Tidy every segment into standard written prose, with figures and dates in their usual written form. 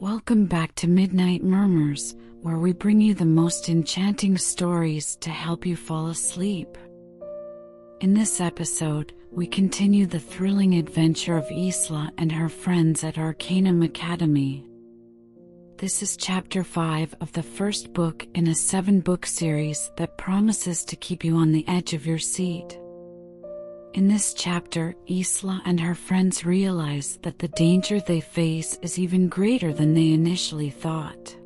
Welcome back to Midnight Murmurs, where we bring you the most enchanting stories to help you fall asleep. In this episode, we continue the thrilling adventure of Isla and her friends at Arcanum Academy. This is Chapter 5 of the first book in a 7-book series that promises to keep you on the edge of your seat. In this chapter, Isla and her friends realize that the danger they face is even greater than they initially thought.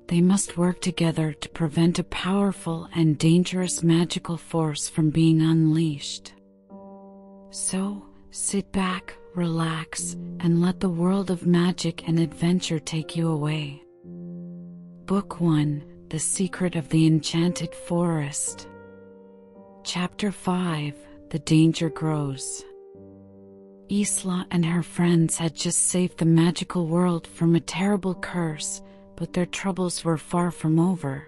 They must work together to prevent a powerful and dangerous magical force from being unleashed. So, sit back, relax, and let the world of magic and adventure take you away. Book 1: The Secret of the Enchanted Forest. Chapter 5: The Danger Grows. Isla and her friends had just saved the magical world from a terrible curse, but their troubles were far from over.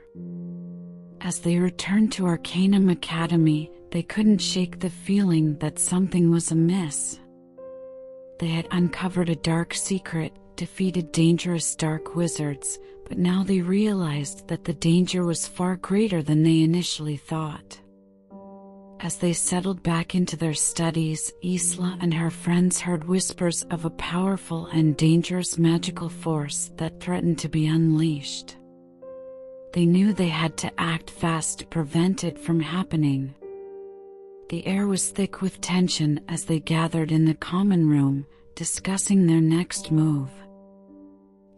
As they returned to Arcanum Academy, they couldn't shake the feeling that something was amiss. They had uncovered a dark secret, defeated dangerous dark wizards, but now they realized that the danger was far greater than they initially thought. As they settled back into their studies, Isla and her friends heard whispers of a powerful and dangerous magical force that threatened to be unleashed. They knew they had to act fast to prevent it from happening. The air was thick with tension as they gathered in the common room, discussing their next move.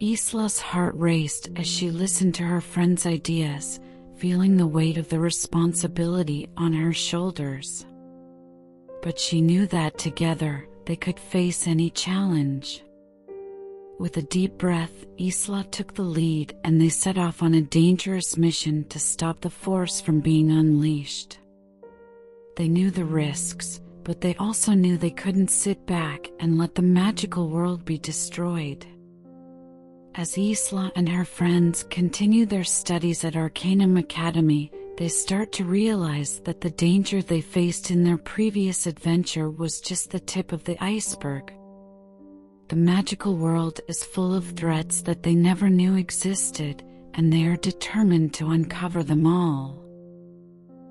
Isla's heart raced as she listened to her friends' ideas, feeling the weight of the responsibility on her shoulders. But she knew that together, they could face any challenge. With a deep breath, Isla took the lead and they set off on a dangerous mission to stop the force from being unleashed. They knew the risks, but they also knew they couldn't sit back and let the magical world be destroyed. As Isla and her friends continue their studies at Arcanum Academy, they start to realize that the danger they faced in their previous adventure was just the tip of the iceberg. The magical world is full of threats that they never knew existed, and they are determined to uncover them all.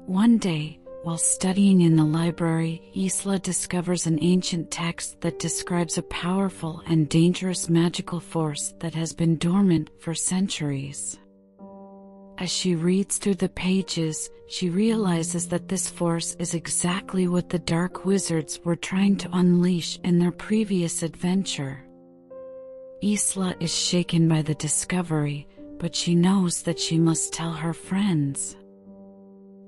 One day, while studying in the library, Isla discovers an ancient text that describes a powerful and dangerous magical force that has been dormant for centuries. As she reads through the pages, she realizes that this force is exactly what the dark wizards were trying to unleash in their previous adventure. Isla is shaken by the discovery, but she knows that she must tell her friends.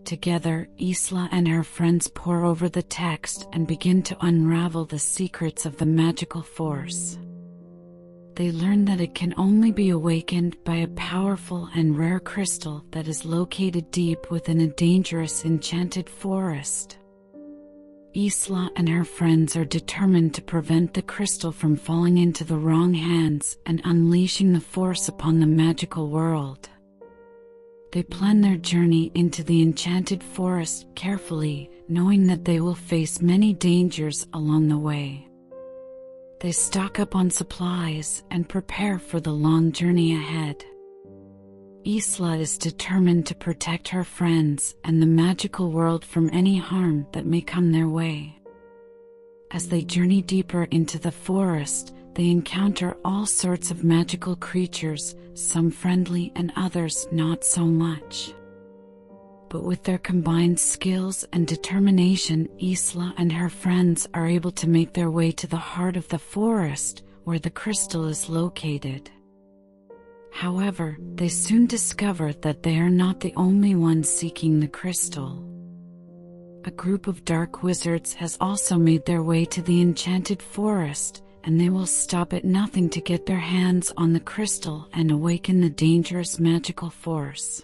Together, Isla and her friends pore over the text and begin to unravel the secrets of the magical force. They learn that it can only be awakened by a powerful and rare crystal that is located deep within a dangerous enchanted forest. Isla and her friends are determined to prevent the crystal from falling into the wrong hands and unleashing the force upon the magical world. They plan their journey into the enchanted forest carefully, knowing that they will face many dangers along the way. They stock up on supplies and prepare for the long journey ahead. Isla is determined to protect her friends and the magical world from any harm that may come their way. As they journey deeper into the forest, they encounter all sorts of magical creatures, some friendly and others not so much. But with their combined skills and determination, Isla and her friends are able to make their way to the heart of the forest, where the crystal is located. However, they soon discover that they are not the only ones seeking the crystal. A group of dark wizards has also made their way to the enchanted forest, and they will stop at nothing to get their hands on the crystal and awaken the dangerous magical force.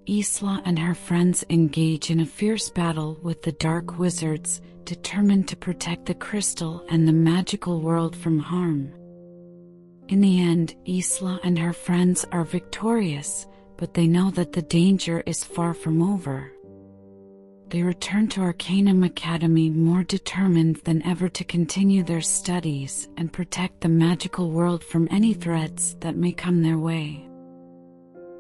Isla and her friends engage in a fierce battle with the dark wizards, determined to protect the crystal and the magical world from harm. In the end, Isla and her friends are victorious, but they know that the danger is far from over. They returned to Arcanum Academy more determined than ever to continue their studies and protect the magical world from any threats that may come their way.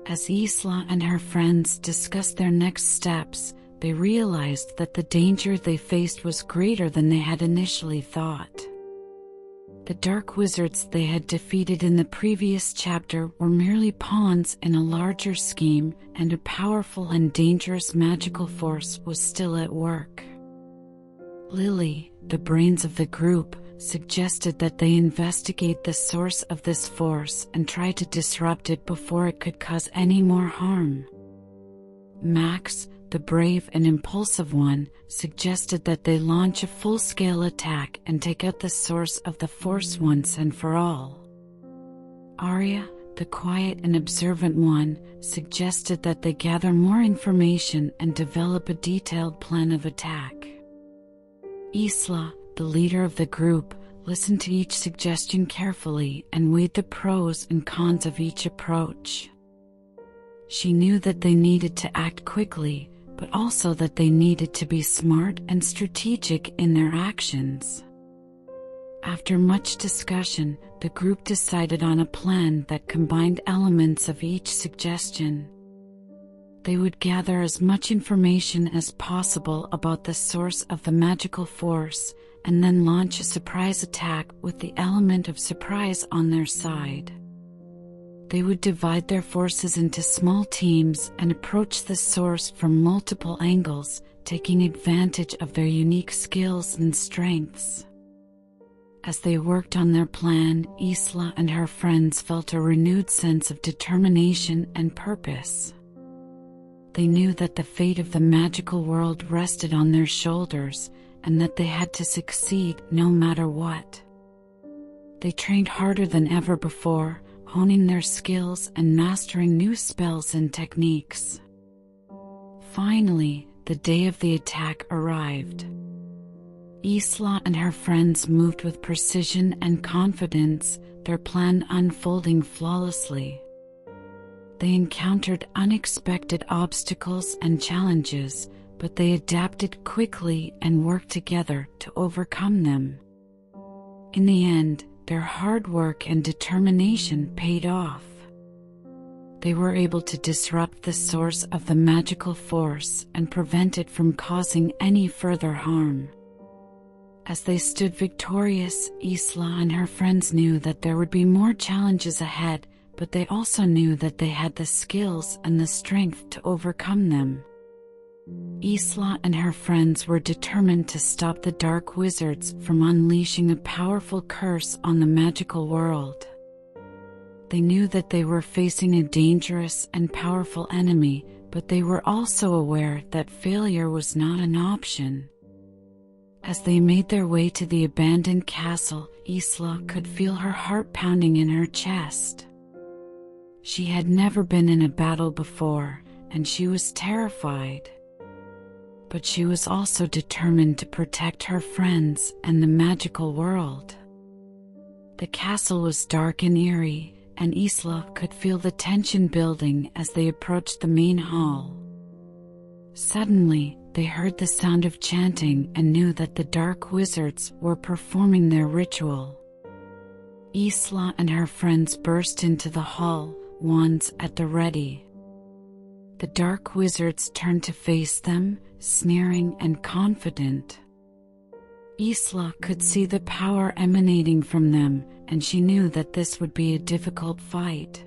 As Isla and her friends discussed their next steps, they realized that the danger they faced was greater than they had initially thought. The dark wizards they had defeated in the previous chapter were merely pawns in a larger scheme, and a powerful and dangerous magical force was still at work. Lily, the brains of the group, suggested that they investigate the source of this force and try to disrupt it before it could cause any more harm. Max, the brave and impulsive one, suggested that they launch a full-scale attack and take out the source of the force once and for all. Arya, the quiet and observant one, suggested that they gather more information and develop a detailed plan of attack. Isla, the leader of the group, listened to each suggestion carefully and weighed the pros and cons of each approach. She knew that they needed to act quickly, but also that they needed to be smart and strategic in their actions. After much discussion, the group decided on a plan that combined elements of each suggestion. They would gather as much information as possible about the source of the magical force, and then launch a surprise attack with the element of surprise on their side. They would divide their forces into small teams and approach the source from multiple angles, taking advantage of their unique skills and strengths. As they worked on their plan, Isla and her friends felt a renewed sense of determination and purpose. They knew that the fate of the magical world rested on their shoulders, and that they had to succeed no matter what. They trained harder than ever before, honing their skills and mastering new spells and techniques. Finally, the day of the attack arrived. Isla and her friends moved with precision and confidence, their plan unfolding flawlessly. They encountered unexpected obstacles and challenges, but they adapted quickly and worked together to overcome them. In the end, their hard work and determination paid off. They were able to disrupt the source of the magical force and prevent it from causing any further harm. As they stood victorious, Isla and her friends knew that there would be more challenges ahead, but they also knew that they had the skills and the strength to overcome them. Isla and her friends were determined to stop the dark wizards from unleashing a powerful curse on the magical world. They knew that they were facing a dangerous and powerful enemy, but they were also aware that failure was not an option. As they made their way to the abandoned castle, Isla could feel her heart pounding in her chest. She had never been in a battle before, and she was terrified. But she was also determined to protect her friends and the magical world. The castle was dark and eerie, and Isla could feel the tension building as they approached the main hall. Suddenly, they heard the sound of chanting and knew that the dark wizards were performing their ritual. Isla and her friends burst into the hall, wands at the ready. The dark wizards turned to face them, sneering and confident. Isla could see the power emanating from them, and she knew that this would be a difficult fight.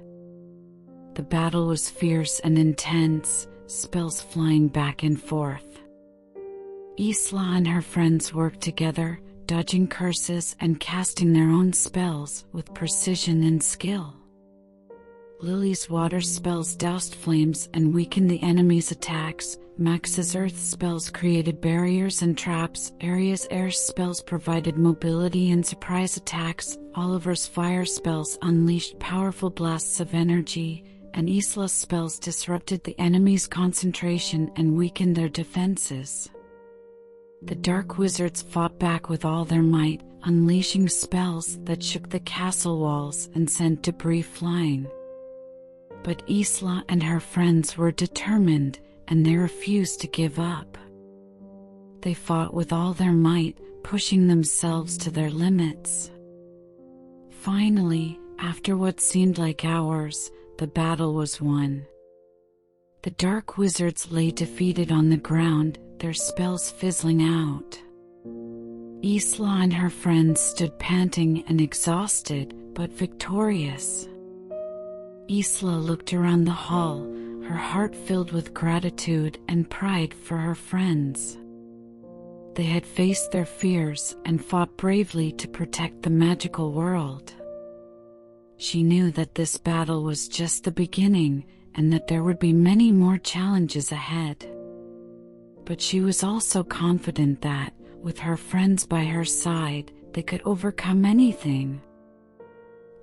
The battle was fierce and intense, spells flying back and forth. Isla and her friends worked together, dodging curses and casting their own spells with precision and skill. Lily's water spells doused flames and weakened the enemy's attacks. Max's earth spells created barriers and traps. Arya's air spells provided mobility and surprise attacks. Oliver's fire spells unleashed powerful blasts of energy, and Isla's spells disrupted the enemy's concentration and weakened their defenses. The dark wizards fought back with all their might, unleashing spells that shook the castle walls and sent debris flying. But Isla and her friends were determined, and they refused to give up. They fought with all their might, pushing themselves to their limits. Finally, after what seemed like hours, the battle was won. The dark wizards lay defeated on the ground, their spells fizzling out. Isla and her friends stood panting and exhausted, but victorious. Isla looked around the hall, her heart filled with gratitude and pride for her friends. They had faced their fears and fought bravely to protect the magical world. She knew that this battle was just the beginning and that there would be many more challenges ahead. But she was also confident that, with her friends by her side, they could overcome anything.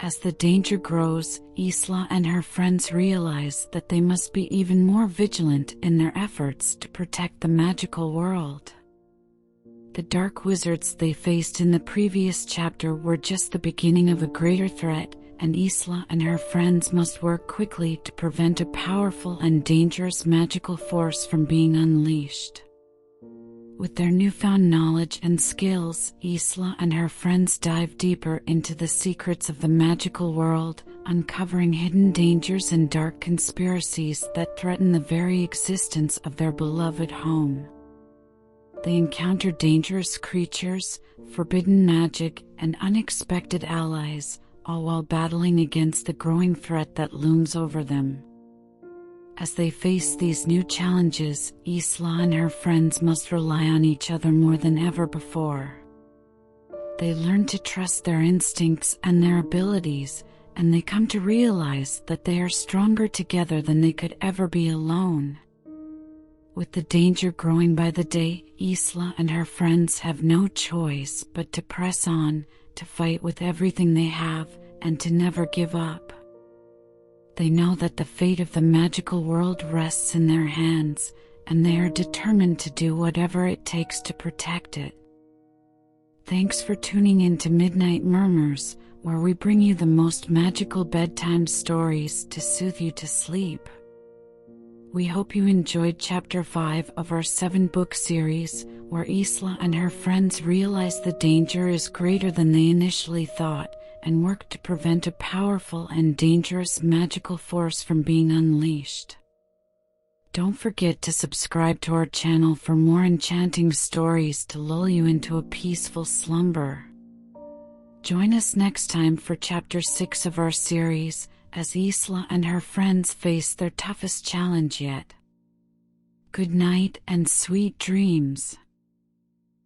As the danger grows, Isla and her friends realize that they must be even more vigilant in their efforts to protect the magical world. The dark wizards they faced in the previous chapter were just the beginning of a greater threat, and Isla and her friends must work quickly to prevent a powerful and dangerous magical force from being unleashed. With their newfound knowledge and skills, Isla and her friends dive deeper into the secrets of the magical world, uncovering hidden dangers and dark conspiracies that threaten the very existence of their beloved home. They encounter dangerous creatures, forbidden magic, and unexpected allies, all while battling against the growing threat that looms over them. As they face these new challenges, Isla and her friends must rely on each other more than ever before. They learn to trust their instincts and their abilities, and they come to realize that they are stronger together than they could ever be alone. With the danger growing by the day, Isla and her friends have no choice but to press on, to fight with everything they have, and to never give up. They know that the fate of the magical world rests in their hands, and they are determined to do whatever it takes to protect it. Thanks for tuning in to Midnight Murmurs, where we bring you the most magical bedtime stories to soothe you to sleep. We hope you enjoyed Chapter 5 of our 7-book series, where Isla and her friends realize the danger is greater than they initially thought, and work to prevent a powerful and dangerous magical force from being unleashed. Don't forget to subscribe to our channel for more enchanting stories to lull you into a peaceful slumber. Join us next time for Chapter 6 of our series, as Isla and her friends face their toughest challenge yet. Good night and sweet dreams.